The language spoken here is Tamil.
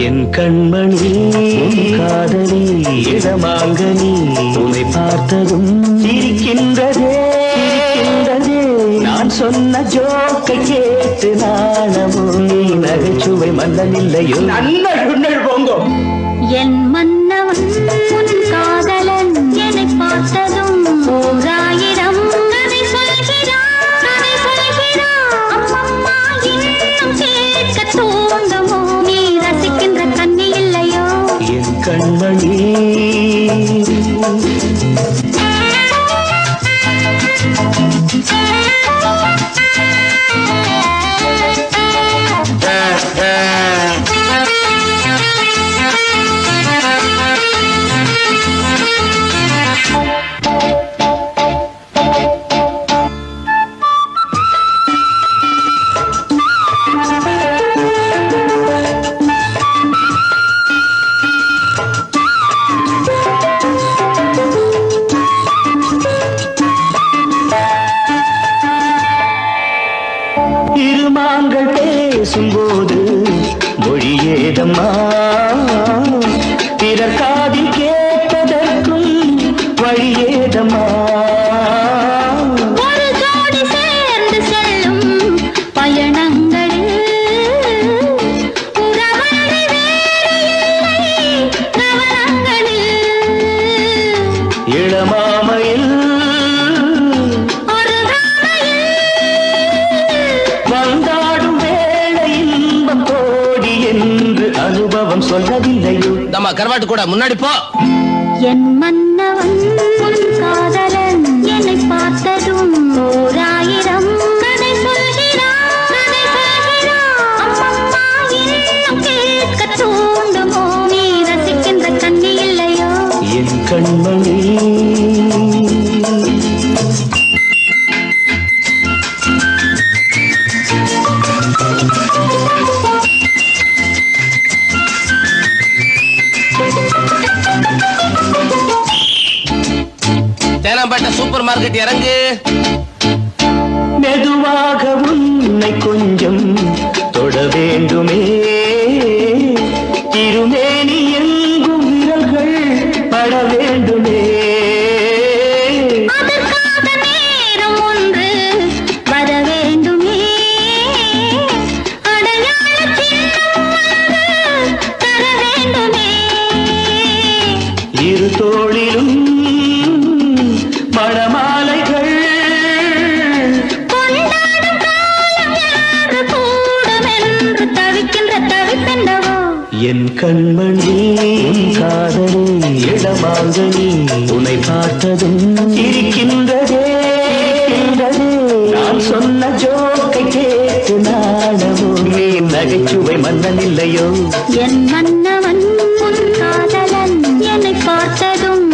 என் கண்மணி காதலி இடமாங்கனி உன்னை பார்த்ததும் சிரிக்கின்றதே நான் சொன்ன ஜோக்கை கேட்டு நாணமோ நீ நகைச்சுவை மன்னனில்லையோ நன்னல் போங்கோ என் மன்னவன் உன் காதலன் என்னை பார்த்ததும் ஓராயிரம் கதை சொல்கிறான் அம்மம்மா இன்னும் கேட்க தூண்டுமோ நீ ரசிக்கின்ற கண்ணி இல்லையோ என் கண்மணி இருமாங்கள் பேசும்போது மொழியேதம்மா பிறர் காதில் கேட்பதற்கும் வழியேதம்மா ஒரு ஜோடி சேர்ந்து செல்லும் பயணங்களில் உறவழி வேறு இல்லை கவனங்களில் இளமாமையில் வந்தாடும் வேளை இன்பம் கோடி என்று அனுபவம் சொல்லவில்லையோ நம்ம கருவாட்டு கூட முன்னாடி போ என் மன்னவன் உன் காதலன் என்னை பார்த்ததும் ஓராயிரம் கதை சொல்கிறான் அம்மம்மா இன்னும் கேட்க தூண்டுமோ நீ ரசிக்கின்ற கண்ணி இல்லையோ என் கண்மணி தேனாம்பேட்டை சூப்பர் மார்க்கெட் இறங்கு மெதுவாக உன்னை கொஞ்சம் தொட வேண்டுமே திருமேனி எங்கும் விரல்கள் பட வேண்டுமே அதற்காக நேரம் ஒன்று வர வேண்டுமே அடையாள சின்னம் ஒன்று தர வேண்டுமே இரு தோளிலும் மணமாலைகள் கொண்டாடும் காலம் யாரு கூடும் என்று தவிக்கின்ற தவிப்பென்னவோ என் கண்மணி காதலி இடமாங்கனி உன்னை பார்த்ததும் இருக்கின்றதே நான் சொன்ன ஜோக்கை கேட்டு நாணமோ நீ நகைச்சுவை மன்னனில்லையோ என் மன்னவன் உன் காதலன் என்னை பார்த்ததும்